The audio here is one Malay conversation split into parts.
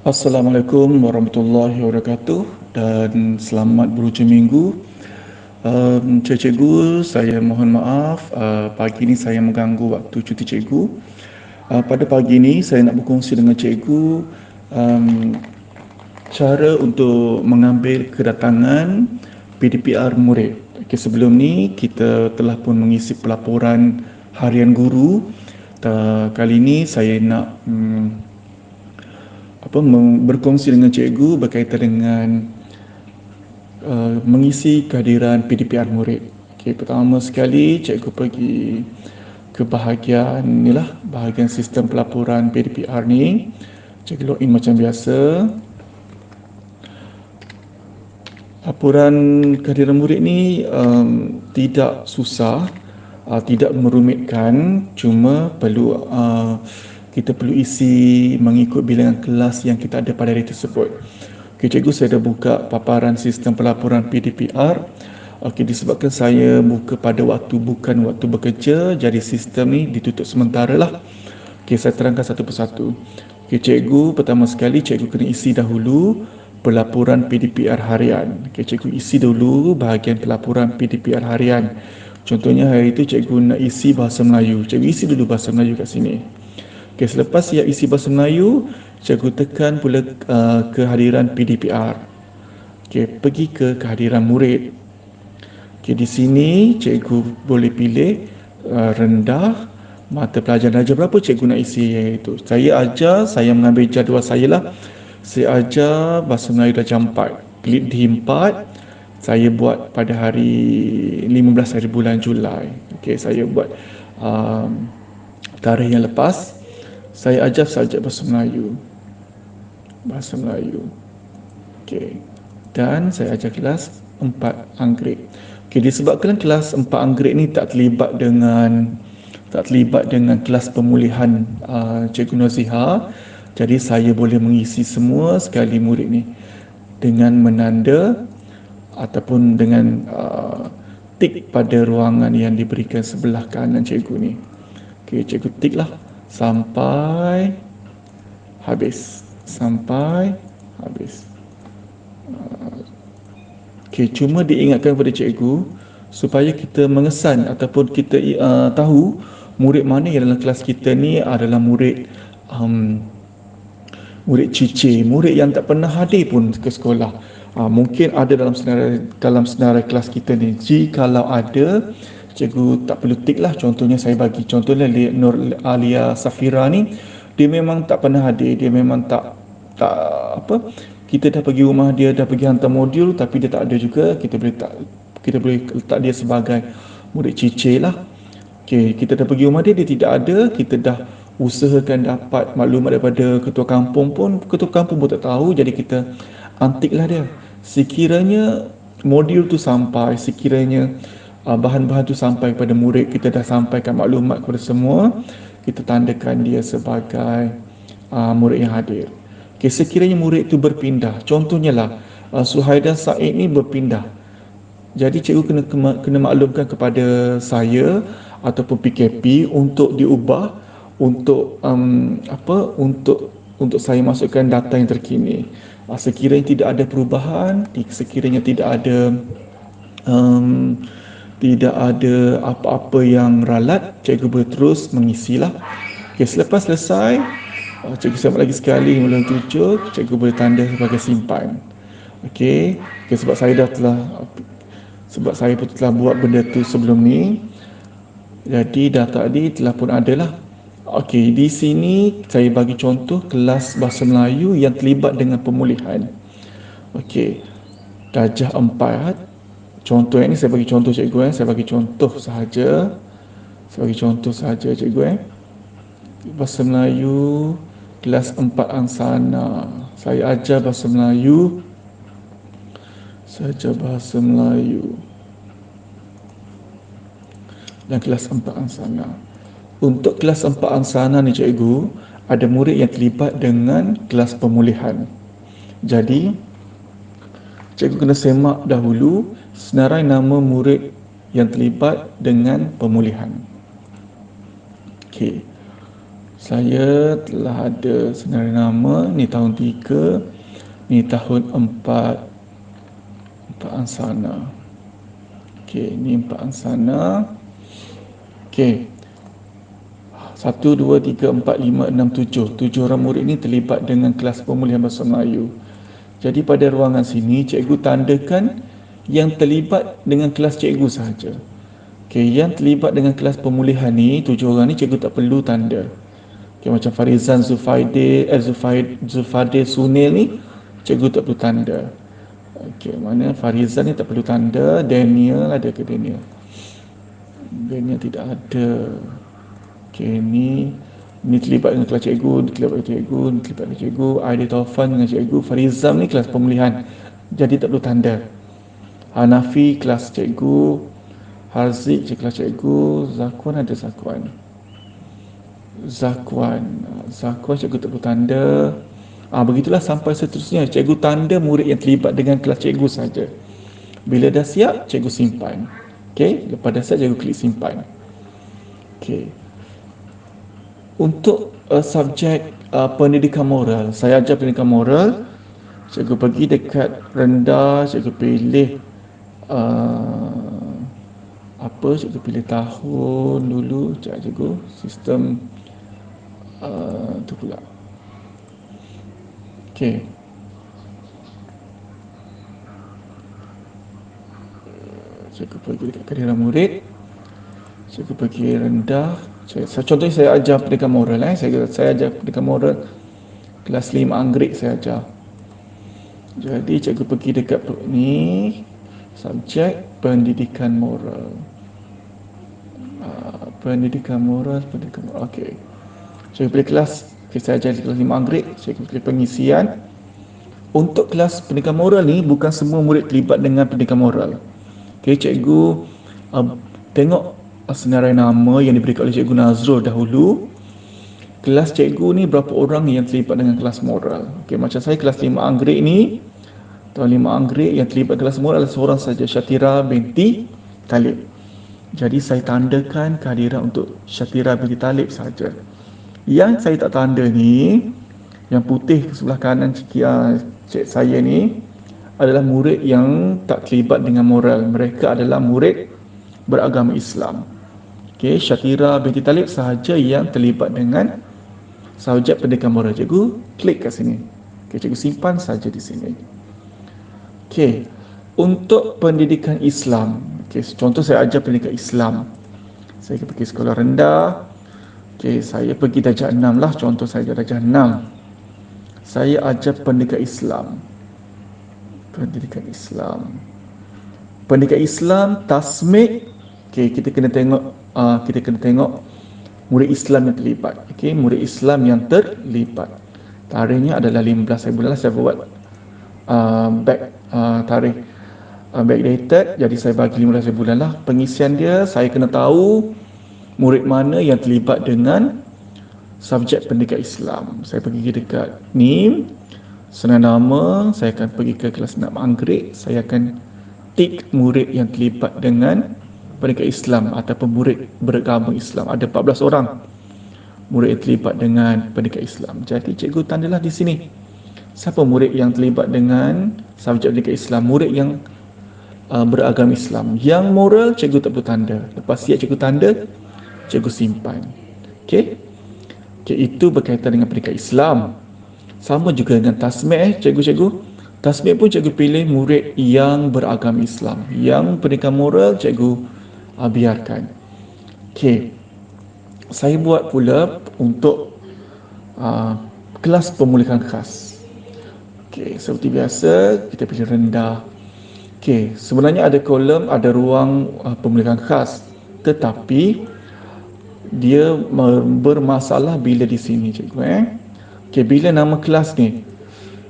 Assalamualaikum warahmatullahi wabarakatuh dan selamat berhujung minggu. Cikgu, saya mohon maaf pagi ini saya mengganggu waktu cuti cikgu. Pada pagi ini saya nak berkongsi dengan cikgu um, cara untuk mengambil kedatangan PDPR murid. Okay, sebelum ni kita telah pun mengisi pelaporan harian guru. Kali ini saya nak berkongsi dengan cikgu berkaitan dengan mengisi kehadiran PDPR murid. Okey, pertama sekali cikgu pergi ke bahagian inilah, bahagian sistem pelaporan PDPR ni. Cikgu login macam biasa. Laporan kehadiran murid ni tidak susah, tidak merumitkan, cuma kita perlu isi mengikut bilangan kelas yang kita ada pada hari tersebut. Okey, cikgu, saya dah buka paparan sistem pelaporan PDPR. Okey, disebabkan saya buka pada waktu bukan waktu bekerja, jadi sistem ni ditutup sementara lah. Okey, saya terangkan satu persatu. Okey, cikgu, pertama sekali cikgu kena isi dahulu pelaporan PDPR harian. Okey, cikgu isi dulu bahagian pelaporan PDPR harian. Contohnya hari itu cikgu nak isi bahasa Melayu. Cikgu isi dulu bahasa Melayu kat sini. Okey, selepas siap isi bahasa Melayu, cikgu tekan pula kehadiran PDPR. Okey, pergi ke kehadiran murid. Okey, di sini cikgu boleh pilih rendah, mata pelajaran darjah berapa cikgu nak isi itu. Saya mengambil jadual saya lah. Saya ajar bahasa Melayu darjah 4. Klik di 4. Saya buat pada hari 15 hari bulan Julai. Okey, saya buat tarikh yang lepas. Saya ajar subjek bahasa Melayu. Bahasa Melayu. Okey. Dan saya ajar kelas 4 Anggerik. Okey, disebabkan kelas 4 Anggerik ni tak terlibat dengan kelas pemulihan Cikgu Noziha, jadi saya boleh mengisi semua sekali murid ni dengan menanda ataupun dengan tik pada ruangan yang diberikan sebelah kanan cikgu ni. Okey, cikgu tik lah sampai habis. Okey, cuma diingatkan kepada cikgu supaya kita mengesan ataupun kita tahu murid mana yang dalam kelas kita ni adalah murid cicir, murid yang tak pernah hadir pun ke sekolah. Mungkin ada dalam senarai kelas kita ni. Jikalau ada, cikgu tak perlu tik lah. Contohnya saya bagi contohnya Nur Alia Safira ni, dia memang tak pernah hadir, dia memang tak kita dah pergi rumah dia, dah pergi hantar modul tapi dia tak ada juga. Kita boleh letak dia sebagai murid cicir lah. Okey, kita dah pergi rumah dia, dia tidak ada, kita dah usahakan dapat maklumat daripada ketua kampung pun tak tahu, jadi kita antiklah dia. Sekiranya modul tu sampai, sekiranya bahan-bahan tu sampai kepada murid, kita dah sampaikan maklumat kepada semua, kita tandakan dia sebagai murid yang hadir. Okay, sekiranya murid itu berpindah, contohnya lah Suhaida Said ni berpindah, jadi cikgu kena maklumkan kepada saya ataupun PKP untuk diubah untuk untuk saya masukkan data yang terkini. Sekiranya tidak ada perubahan, sekiranya tidak ada apa-apa yang ralat, cikgu boleh terus mengisilah. Okay, selepas selesai, cikgu sambut lagi sekali mula 7, cikgu boleh tanda sebagai simpan. Okey, sebab saya pun telah buat benda tu sebelum ni, jadi data tadi telah pun ada lah. Okey, di sini saya bagi contoh kelas bahasa Melayu yang terlibat dengan pemulihan. Okey, darjah 4. Contoh yang ni saya bagi contoh cikgu saya bagi contoh sahaja. Cikgu Bahasa Melayu kelas 4 Angsana. Saya ajar bahasa Melayu. Dan kelas 4 Angsana. Untuk kelas 4 Angsana ni cikgu, ada murid yang terlibat dengan kelas pemulihan. Jadi, cikgu kena semak dahulu senarai nama murid yang terlibat dengan pemulihan. Okey. Saya telah ada senarai nama, ni tahun 3, ni tahun 4, 4 Ansana. Okey, ni 4 Ansana. Okey. 1, 2, 3, 4, 5, 6, 7. 7 orang murid ni terlibat dengan kelas pemulihan bahasa Melayu. Jadi pada ruangan sini, cikgu tandakan yang terlibat dengan kelas cikgu sahaja. Okey, yang terlibat dengan kelas pemulihan ni, 7 orang ni cikgu tak perlu tanda. Okey, macam Farizan, Zulfade, Sunil ni, cikgu tak perlu tanda. Okey, mana Farizan ni tak perlu tanda. Daniel, ada ke Daniel? Daniel tidak ada. Okey, ni terlibat dengan kelas cikgu, ni terlibat dengan cikgu, ni terlibat dengan cikgu. Aidil Taufan dengan cikgu. Farizam ni kelas pemulihan, jadi tak perlu tanda. Hanafi kelas cikgu, Harzik kelas cikgu, Zakwan ada Zakwan. Zakwan cikgu tak perlu tanda. Begitulah sampai seterusnya. Cikgu tanda murid yang terlibat dengan kelas cikgu saja. Bila dah siap, cikgu simpan. Okey, lepas dah siap cikgu klik simpan. Okey. Untuk subjek pendidikan moral, saya ajar pendidikan moral. Cikgu pergi dekat rendah, cikgu pilih apa, cikgu pilih tahun dulu. Cikgu sistem tu pula. Okey. Cikgu pergi dekat kehadiran murid, cikgu pergi rendah. Contohnya saya ajar pendidikan moral. Saya ajar pendidikan moral kelas 5 Anggerik saya ajar. Jadi cikgu pergi dekat ni, subjek pendidikan moral. Pendidikan moral. Okey. Cikgu pilih kelas. Saya ajar kelas 5 Anggerik. Cikgu pilih pengisian. Untuk kelas pendidikan moral ni, bukan semua murid terlibat dengan pendidikan moral. Okey, cikgu tengok senarai nama yang diberikan oleh Cikgu Nazrul dahulu. Kelas cikgu ni berapa orang yang terlibat dengan kelas moral. Okey, macam saya kelas 5 Anggerik ni, tahun 5 Anggerik yang terlibat kelas moral adalah seorang saja, Syatira binti Talib. Jadi saya tandakan kehadiran untuk Syatira binti Talib saja. Yang saya tak tanda ni, yang putih sebelah kanan cik saya ni, adalah murid yang tak terlibat dengan moral. Mereka adalah murid beragama Islam. Okey, Syatira binti Talib sahaja yang terlibat dengan subjek pendidikan moral. Cikgu klik kat sini. Okey, cikgu simpan saja di sini. Okey, untuk pendidikan Islam. Okey, contoh saya ajar pendidikan Islam. Saya pergi sekolah rendah. Okey, saya pergi darjah 6 lah. Contoh saya darjah 6. Saya ajar pendidikan Islam. Pendidikan Islam, tasmik. Okey, kita kena tengok murid Islam yang terlibat. Okey, murid Islam yang terlibat. Tarikhnya adalah 15. Saya buat tarikh backdated. Jadi saya bagi 15 bulan lah. Pengisian dia, saya kena tahu murid mana yang terlibat dengan subjek pendidikan Islam. Saya pergi dekat NIM, senarai nama, saya akan pergi ke kelas 6 Anggerik. Saya akan tik murid yang terlibat dengan pendidikan Islam ataupun murid beragama Islam. Ada 14 orang murid yang terlibat dengan pendidikan Islam. Jadi cikgu tandalah di sini siapa murid yang terlibat dengan subjek pendidikan Islam, murid yang beragama Islam. Yang moral cikgu tak perlu tanda. Lepas siap cikgu tanda, cikgu simpan. Okey, itu berkaitan dengan pendidikan Islam. Sama juga dengan tasmik cikgu-cikgu. Tasmik pun cikgu pilih murid yang beragama Islam. Yang pendidikan moral cikgu biarkan. Okey, saya buat pula untuk kelas pemulihan khas. Okey, seperti biasa kita pilih rendah. Okey, sebenarnya ada kolom, ada ruang pemulihan khas, tetapi dia bermasalah bila di sini cikgu. Okey, bila nama kelas ni,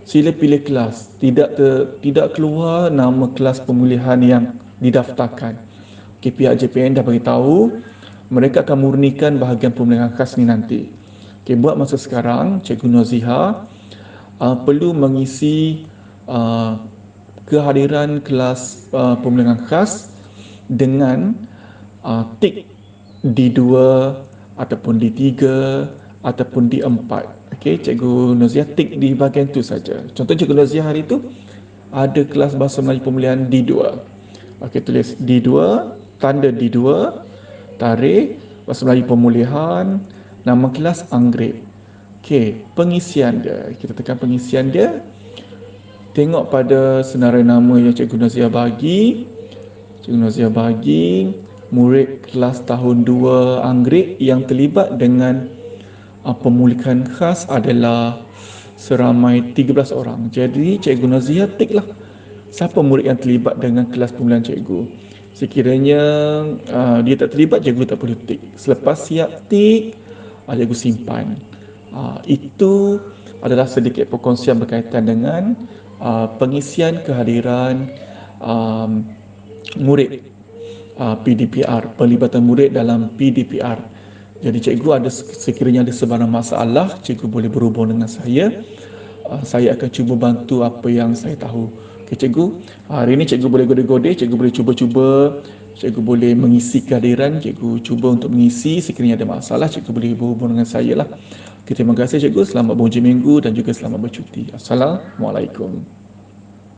sila pilih kelas. Tidak keluar nama kelas pemulihan yang didaftarkan. Okey, pihak JPN dah bagi tahu mereka akan murnikan bahagian pemulihan khas ni nanti. Okey, buat masa sekarang Cikgu Noziha perlu mengisi kehadiran kelas pemulihan khas dengan tik D2 ataupun D3 ataupun D4. Okey, Cikgu Noziah tik di bahagian tu saja. Contoh Cikgu Noziah hari tu ada kelas bahasa Melayu pemulihan D2. Okey, tulis D2, tanda D2, tarikh, bahasa Melayu pemulihan, nama kelas Anggrek. Okey, pengisian dia. Kita tekan pengisian dia. Tengok pada senarai nama yang Cikgu Noziah bagi. Cikgu Noziah bagi murid kelas tahun 2 Anggrek yang terlibat dengan pemulihan khas adalah seramai 13 orang. Jadi Cikgu Noziah tiklah siapa murid yang terlibat dengan kelas pemulihan cikgu. Sekiranya dia tak terlibat, cikgu tak perlu tik. Selepas siap tik, cikgu simpan. Itu adalah sedikit perkongsian berkaitan dengan pengisian kehadiran murid PDPR, pelibatan murid dalam PDPR. Jadi cikgu ada sekiranya ada sebarang masalah, cikgu boleh berhubung dengan saya. Saya akan cuba bantu apa yang saya tahu. Okey cikgu, hari ini cikgu boleh godeh-godeh, cikgu boleh cuba-cuba, cikgu boleh mengisi kehadiran, cikgu cuba untuk mengisi. Sekiranya ada masalah, cikgu boleh berhubung dengan saya lah. Okay, terima kasih cikgu, selamat beruji minggu dan juga selamat bercuti. Assalamualaikum.